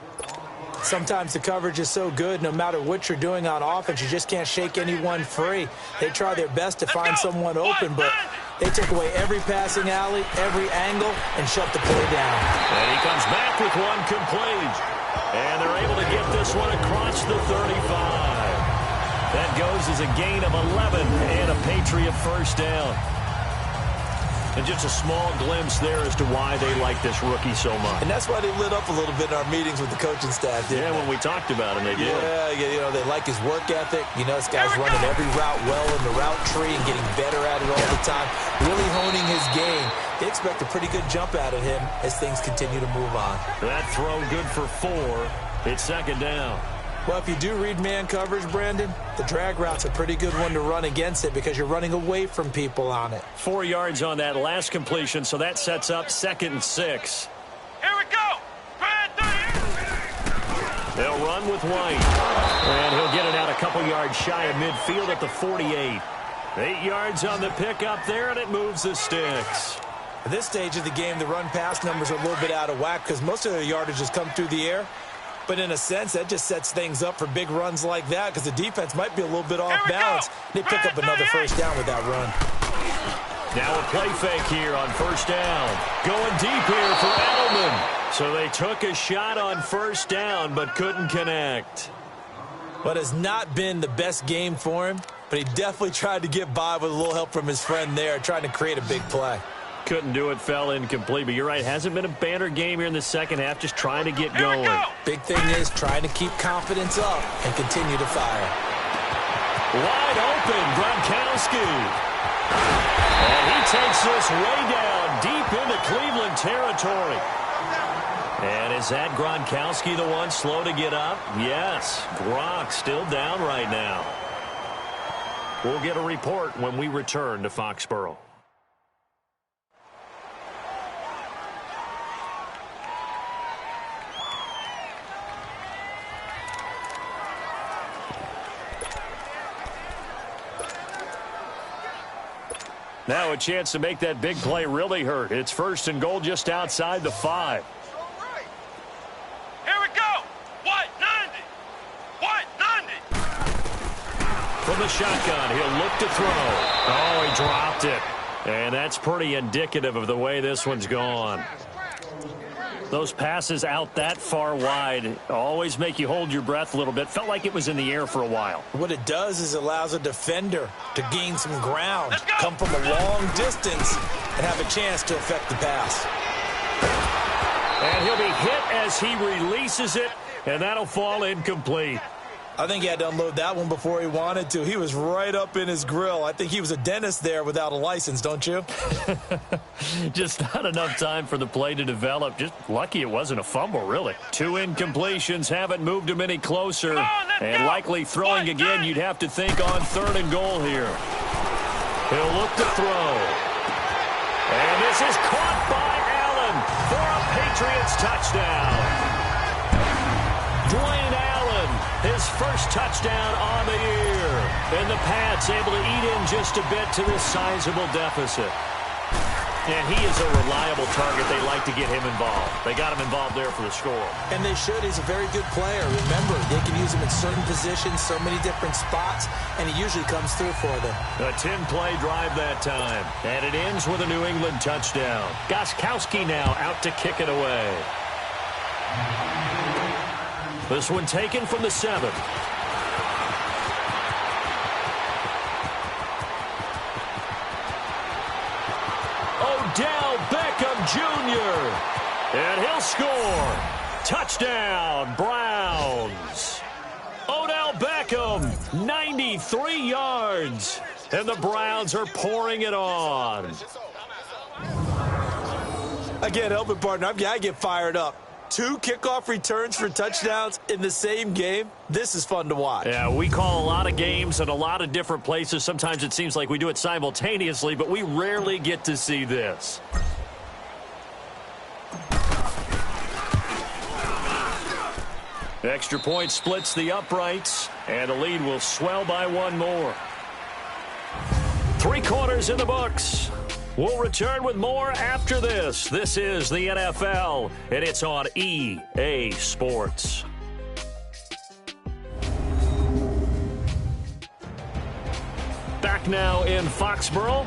Sometimes the coverage is so good, no matter what you're doing on offense, you just can't shake anyone free. They try their best to find someone open, but they took away every passing alley, every angle, and shut the play down. And he comes back with one complete. And they're able to get this one across the 35. That goes as a gain of 11 and a Patriot first down. And just a small glimpse there as to why they like this rookie so much. And that's why they lit up a little bit in our meetings with the coaching staff, didn't they? When we talked about him, they did. Yeah, they like his work ethic. This guy's running every route well in the route tree and getting better at it all the time, really honing his game. They expect a pretty good jump out of him as things continue to move on. That throw good for 4. It's second down. Well, if you do read man coverage, Brandon, the drag route's a pretty good one to run against it because you're running away from people on it. 4 yards on that last completion, so that sets up 2nd and 6. Here we go! They'll run with White. And he'll get it out a couple yards shy of midfield at the 48. 8 yards on the pickup there, and it moves the sticks. At this stage of the game, the run-pass numbers are a little bit out of whack because most of their yardage has come through the air. But in a sense, that just sets things up for big runs like that because the defense might be a little bit off balance. They pick up another first down with that run. Now a play fake here on first down. Going deep here for Edelman. So they took a shot on first down but couldn't connect. But it's not been the best game for him, but he definitely tried to get by with a little help from his friend there, trying to create a big play. Couldn't do it, fell incomplete. But you're right, hasn't been a banner game here in the second half, just trying to get going. Big thing is trying to keep confidence up and continue to fire. Wide open, Gronkowski. And he takes this way down, deep into Cleveland territory. And is that Gronkowski the one slow to get up? Yes, Gronk still down right now. We'll get a report when we return to Foxborough. Now a chance to make that big play really hurt. It's 1st and goal just outside the 5. Here we go. White 90. White 90. From the shotgun, he'll look to throw. Oh, he dropped it. And that's pretty indicative of the way this one's gone. Those passes out that far wide always make you hold your breath a little bit. Felt like it was in the air for a while. What it does is it allows a defender to gain some ground, come from a long distance, and have a chance to affect the pass. And he'll be hit as he releases it, and that'll fall incomplete. I think he had to unload that one before he wanted to. He was right up in his grill. I think he was a dentist there without a license, don't you? Just not enough time for the play to develop. Just lucky it wasn't a fumble, really. 2 incompletions haven't moved him any closer. And likely throwing again, you'd have to think on 3rd and goal here. He'll look to throw. And this is caught by Allen for a Patriots touchdown. Dwayne Allen, his first touchdown on the year. And the Pats able to eat in just a bit to this sizable deficit. And he is a reliable target. They like to get him involved. They got him involved there for the score. And they should. He's a very good player. Remember, they can use him in certain positions, so many different spots, and he usually comes through for them. A 10-play drive that time. And it ends with a New England touchdown. Gostkowski now out to kick it away. This one taken from the 7. Odell Beckham Jr. And he'll score. Touchdown, Browns. Odell Beckham, 93 yards. And the Browns are pouring it on. I can't help it, partner. I get fired up. 2 kickoff returns for touchdowns in the same game. This is fun to watch. Yeah, we call a lot of games in a lot of different places. Sometimes it seems like we do it simultaneously, but we rarely get to see this. Extra point splits the uprights, and the lead will swell by 1 more. 3 quarters in the books. We'll return with more after this. This is the NFL, and it's on EA Sports. Back now in Foxborough,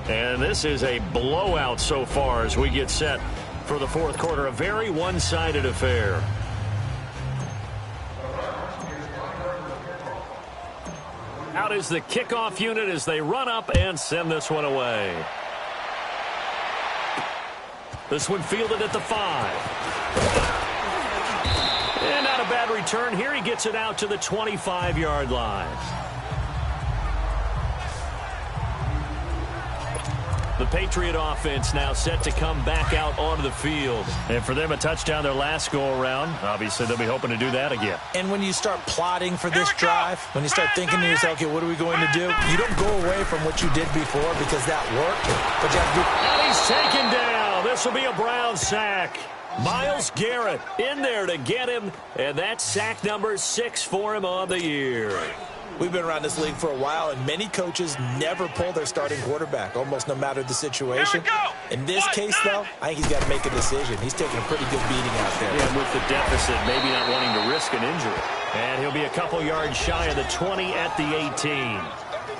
and this is a blowout so far as we get set for the 4th quarter. A very one-sided affair. Out is the kickoff unit as they run up and send this one away. This one fielded at the 5. And not a bad return here. He gets it out to the 25-yard line. The Patriot offense now set to come back out onto the field. And for them, a touchdown their last go-around. Obviously, they'll be hoping to do that again. And when you start plotting for this drive, when you start thinking to yourself, okay, what are we going to do? You don't go away from what you did before because that worked. But you have to do. And he's taken down. This will be a Brown sack. Myles Garrett in there to get him. And that's sack number 6 for him on the year. We've been around this league for a while, and many coaches never pull their starting quarterback, almost no matter the situation. In this case, though, I think he's got to make a decision. He's taking a pretty good beating out there. Yeah, with the deficit, maybe not wanting to risk an injury. And he'll be a couple yards shy of the 20 at the 18.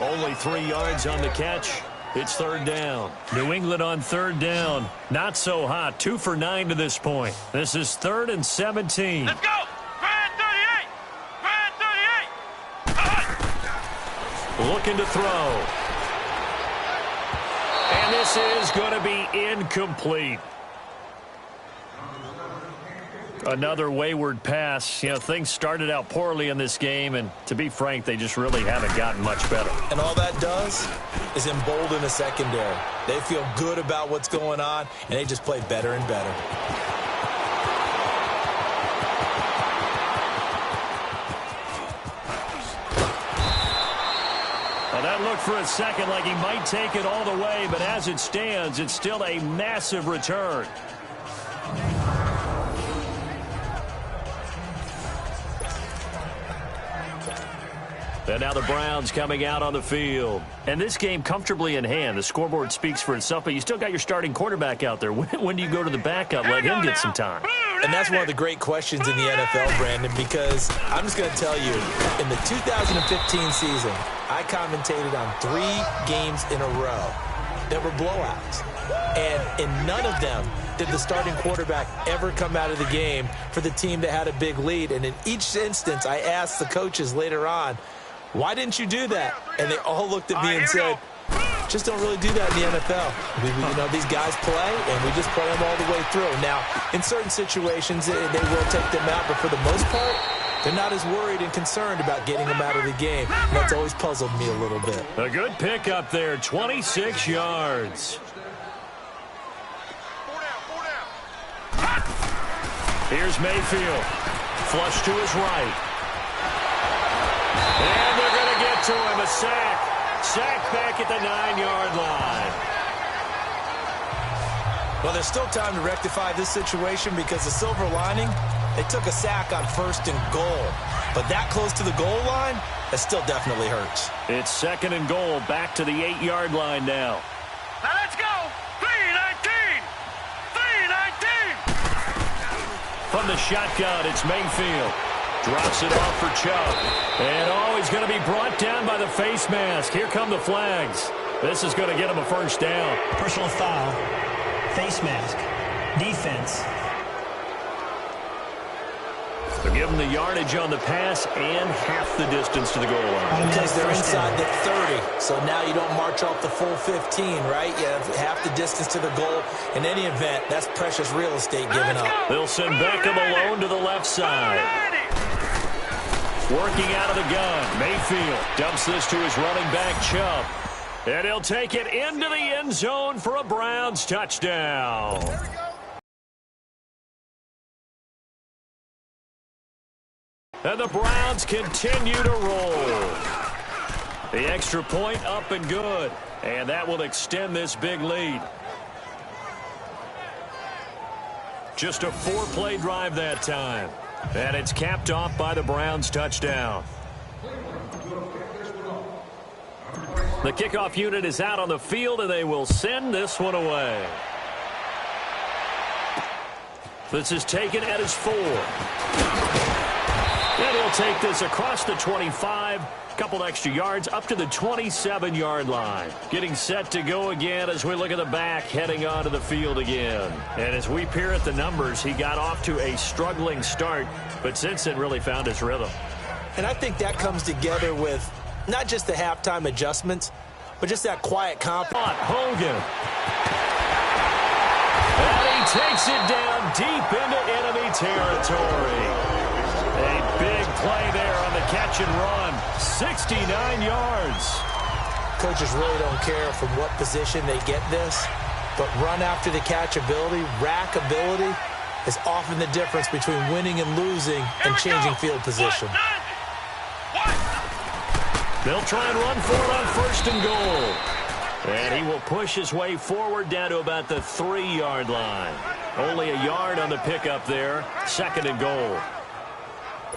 Only 3 yards on the catch. It's 3rd down. New England on 3rd down. Not so hot. 2 for 9 to this point. This is 3rd and 17. Let's go. Grand 38. Grand 38. Looking to throw. And this is going to be incomplete. Another wayward pass. You know, things started out poorly in this game, and to be frank, they just really haven't gotten much better. And all that does is embolden the secondary. They feel good about what's going on, and they just play better and better. looked for a second like he might take it all the way, but as it stands, it's still a massive return. And now the Browns coming out on the field. And this game comfortably in hand. The scoreboard speaks for itself, but you still got your starting quarterback out there. When do you go to the backup? Let him get some time. And that's one of the great questions in the NFL, Brandon, because I'm just going to tell you, in the 2015 season, I commentated on 3 games in a row that were blowouts. And in none of them did the starting quarterback ever come out of the game for the team that had a big lead. And in each instance, I asked the coaches later on, why didn't you do that? And they all looked at me and said, just don't really do that in the NFL. These guys play, and we just play them all the way through. Now, in certain situations, they will take them out, but for the most part, they're not as worried and concerned about getting them out of the game. And that's always puzzled me a little bit. A good pick up there, 26 yards. Here's Mayfield. Flush to his right. And they're going to get to him. A sack. Sack back at the 9-yard line. Well, there's still time to rectify this situation because the silver lining, they took a sack on 1st and goal. But that close to the goal line, that still definitely hurts. It's 2nd and goal. Back to the 8-yard line now. Now let's go. 3-19. 3-19. From the shotgun, it's Mayfield. Drops it off for Chubb. And he's going to be brought down by the face mask. Here come the flags. This is going to get him a first down. Personal foul. Face mask. Defense. They'll give him the yardage on the pass and half the distance to the goal line. Because they're inside the 30, so now you don't march off the full 15, right? You have half the distance to the goal. In any event, that's precious real estate given up. They'll send Beckham alone to the left side. Working out of the gun, Mayfield dumps this to his running back, Chubb. And he'll take it into the end zone for a Browns touchdown. And the Browns continue to roll. The extra point up and good. And that will extend this big lead. Just a 4-play drive that time. And it's capped off by the Browns touchdown. The kickoff unit is out on the field, and they will send this one away. This is taken at his 4. And he'll take this across the 25, couple extra yards, up to the 27-yard line. Getting set to go again as we look at the back, heading onto the field again. And as we peer at the numbers, he got off to a struggling start, but since then really found his rhythm. And I think that comes together with not just the halftime adjustments, but just that quiet confidence. Hogan. And he takes it down deep into enemy territory. A big play there on the catch and run. 69 yards. Coaches really don't care from what position they get this, but run after the catch ability, rack ability, is often the difference between winning and losing and changing field position. They'll try and run for it on 1st and goal. And he will push his way forward down to about the 3-yard line. Only a yard on the pickup there. 2nd and goal.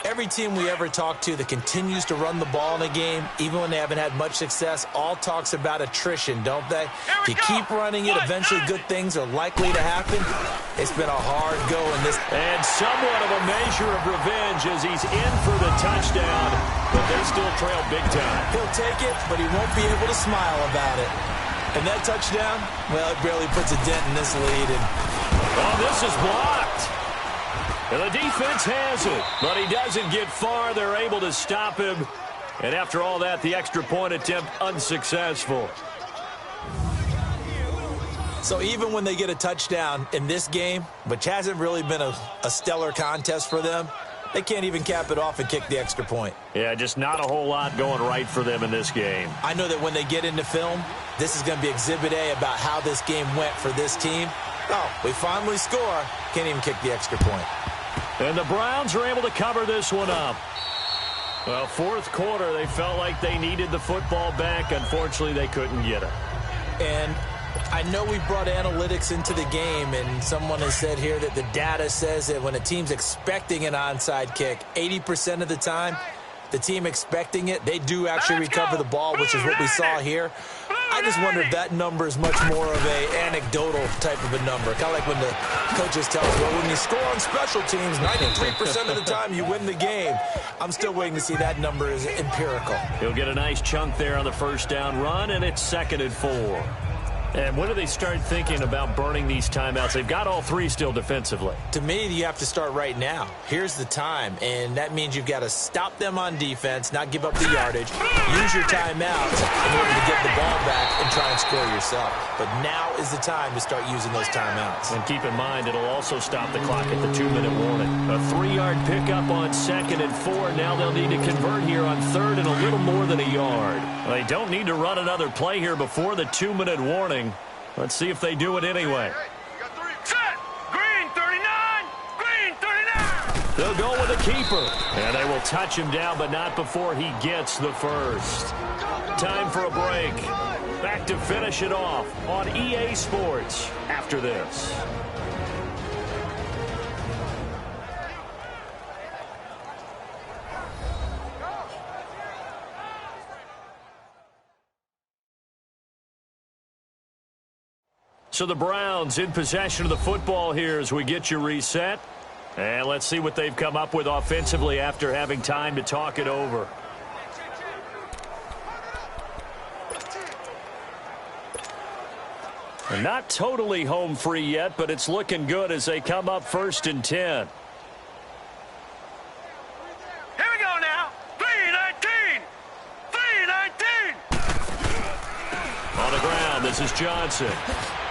Every team we ever talk to that continues to run the ball in a game, even when they haven't had much success, all talks about attrition, don't they? If you keep running it, eventually good things are likely to happen. It's been a hard go in this. And somewhat of a measure of revenge as he's in for the touchdown, but they still trail big time. He'll take it, but he won't be able to smile about it. And that touchdown, well, it barely puts a dent in this lead. And this is blocked. And the defense has it, but he doesn't get far. They're able to stop him. And after all that, the extra point attempt unsuccessful. So even when they get a touchdown in this game, which hasn't really been a stellar contest for them, they can't even cap it off and kick the extra point. Yeah, just not a whole lot going right for them in this game. I know that when they get into film, this is going to be Exhibit A about how this game went for this team. Oh, we finally score. Can't even kick the extra point. And the Browns are able to cover this one up. Well, fourth quarter, they felt like they needed the football back. Unfortunately, they couldn't get it. And I know we brought analytics into the game, and someone has said here that the data says that when a team's expecting an onside kick, 80% of the time, the team expecting it, they do actually recover the ball, which is what we saw here. I just wonder if that number is much more of a anecdotal type of a number. Kind of like when the coaches tell us, well, when you score on special teams, 93% of the time you win the game. I'm still waiting to see that number is empirical. He'll get a nice chunk there on the first down run, and it's 2nd and 4. And when do they start thinking about burning these timeouts? They've got all 3 still defensively. To me, you have to start right now. Here's the time, and that means you've got to stop them on defense, not give up the yardage, use your timeouts in order to get the ball back and try and score yourself. But now is the time to start using those timeouts. And keep in mind, it'll also stop the clock at the 2-minute warning. A 3-yard pickup on 2nd and 4. Now they'll need to convert here on 3rd and a little more than a yard. They don't need to run another play here before the 2-minute warning. Let's see if they do it anyway. Set! Green 39! Green 39! They'll go with a keeper. And they will touch him down, but not before he gets the first. Time for a break. Back to finish it off on EA Sports after this. So the Browns in possession of the football here as we get you reset. And let's see what they've come up with offensively after having time to talk it over. And not totally home free yet, but it's looking good as they come up 1st and 10. Here we go now. 3-19! 3-19! On the ground, this is Johnson.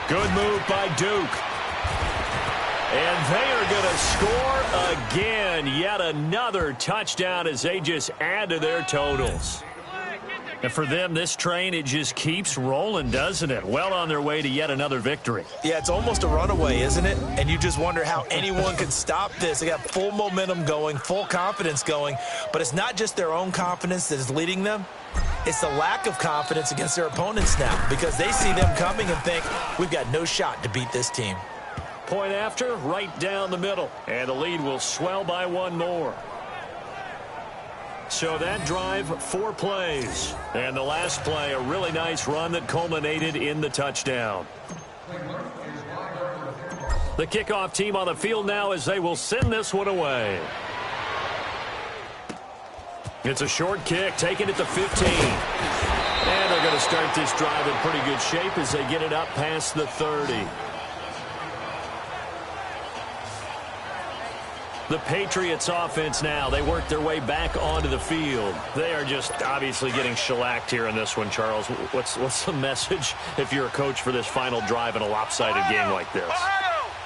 Good move by Duke. And they are going to score again. Yet another touchdown as they just add to their totals. And for them, this train, it just keeps rolling, doesn't it? Well on their way to yet another victory. Yeah, it's almost a runaway, isn't it? And you just wonder how anyone could stop this. They got full momentum going, full confidence going. But it's not just their own confidence that is leading them. It's the lack of confidence against their opponents now because they see them coming and think, we've got no shot to beat this team. Point after, right down the middle. And the lead will swell by 1 more. So that drive, 4 plays. And the last play, a really nice run that culminated in the touchdown. The kickoff team on the field now as they will send this one away. It's a short kick, taking it to 15. And they're going to start this drive in pretty good shape as they get it up past the 30. The Patriots offense now, they work their way back onto the field. They are just obviously getting shellacked here in this one, Charles. What's the message if you're a coach for this final drive in a lopsided game like this?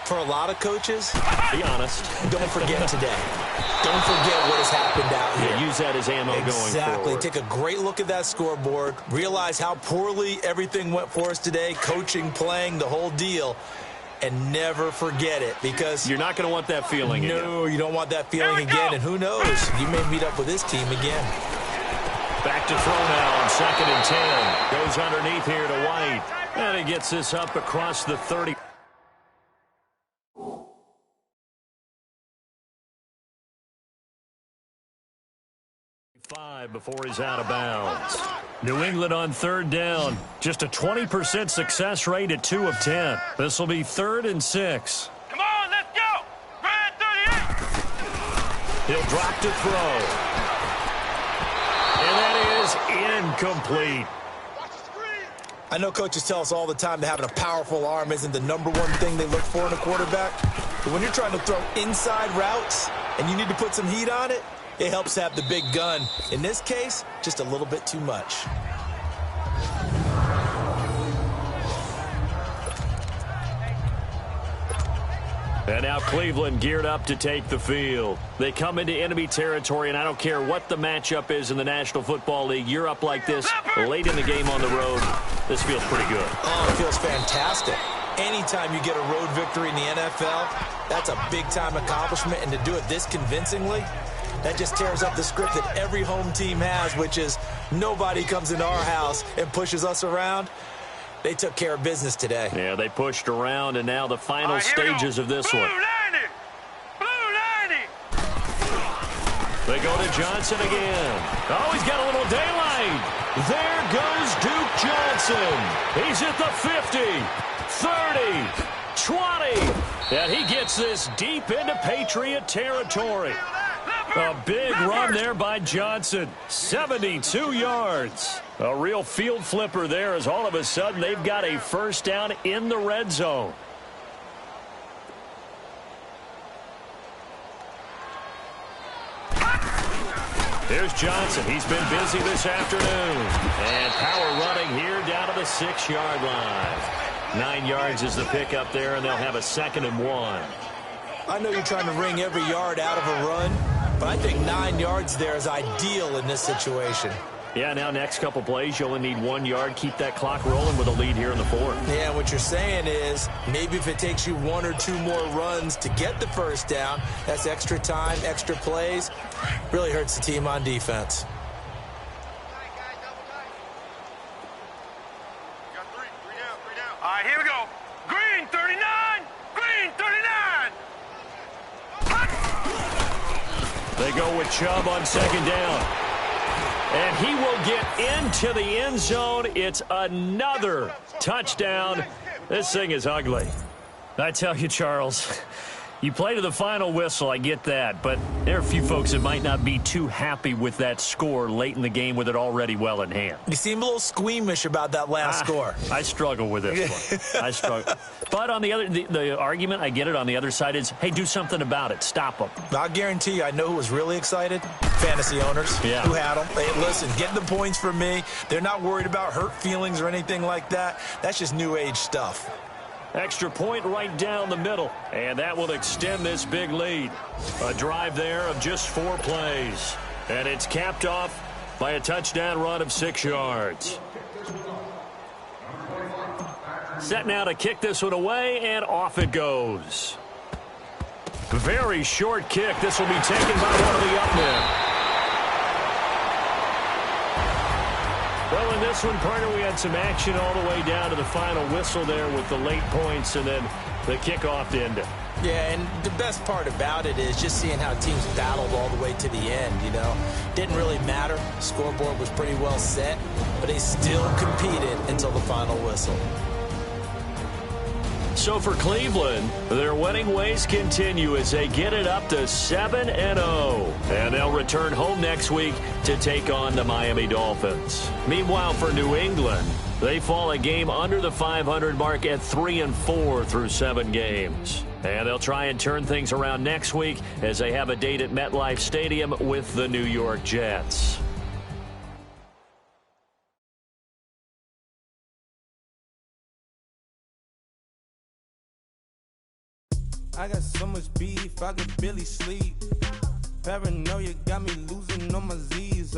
For a lot of coaches, be honest. Don't forget today. Don't forget what has happened out here. Yeah, use that as ammo going forward. Exactly. Take a great look at that scoreboard. Realize how poorly everything went for us today. Coaching, playing, the whole deal. And never forget it because you're not going to want that feeling again. No, you don't want that feeling again. And who knows? You may meet up with this team again. Back to throw now on 2nd and 10. Goes underneath here to White. And he gets this up across the 30. Before he's out of bounds. New England on 3rd down. Just a 20% success rate at 2 of 10. This will be 3rd and 6. Come on, let's go! Red 38! He'll drop to throw. And that is incomplete. I know coaches tell us all the time that having a powerful arm isn't the #1 thing they look for in a quarterback. But when you're trying to throw inside routes and you need to put some heat on it, it helps have the big gun. In this case, just a little bit too much. And now Cleveland geared up to take the field. They come into enemy territory, and I don't care what the matchup is in the National Football League. You're up like this late in the game on the road. This feels pretty good. Oh, it feels fantastic. Anytime you get a road victory in the NFL, that's a big-time accomplishment. And to do it this convincingly, that just tears up the script that every home team has, which is nobody comes into our house and pushes us around. They took care of business today. Yeah, they pushed around, and now the final stages of this one. They go to Johnson again. Oh, he's got a little daylight. There goes Duke Johnson. He's at the 50, 30, 20. And he gets this deep into Patriot territory. A big run there by Johnson. 72 yards. A real field flipper there as all of a sudden they've got a first down in the red zone. Here's Johnson. He's been busy this afternoon. And power running here down to the 6-yard line. 9 yards is the pickup there, and they'll have a 2nd and 1. I know you're trying to wring every yard out of a run, but I think 9 yards there is ideal in this situation. Yeah, now next couple plays, you only need 1 yard. Keep that clock rolling with a lead here in the 4th. Yeah, what you're saying is maybe if it takes you 1 or 2 more runs to get the first down, that's extra time, extra plays. Really hurts the team on defense. All right, here we go. Green 39. Green 39. They go with Chubb on 2nd down. And he will get into the end zone. It's another touchdown. This thing is ugly. I tell you, Charles, you play to the final whistle, I get that. But there are a few folks that might not be too happy with that score late in the game with it already well in hand. You seem a little squeamish about that last score. I struggle with this one. I struggle. But on the argument, I get it, on the other side is, hey, do something about it. Stop them. I'll guarantee you, I know who was really excited. Fantasy owners who had them. Hey, listen, get the points from me. They're not worried about hurt feelings or anything like that. That's just new age stuff. Extra point right down the middle, and that will extend this big lead. A drive there of just 4 plays, and it's capped off by a touchdown run of 6 yards. Set now to kick this one away, and off it goes. Very short kick. This will be taken by one of the up men. Well, in this one, partner, we had some action all the way down to the final whistle there with the late points and then the kickoff to end it. Yeah, and the best part about it is just seeing how teams battled all the way to the end, you know. Didn't really matter. Scoreboard was pretty well set, but they still competed until the final whistle. So for Cleveland, their winning ways continue as they get it up to 7-0. And they'll return home next week to take on the Miami Dolphins. Meanwhile, for New England, they fall a game under the 500 mark at 3-4 through 7 games. And they'll try and turn things around next week as they have a date at MetLife Stadium with the New York Jets. I got so much beef, I could barely sleep. Paranoia got me losing on my Z's.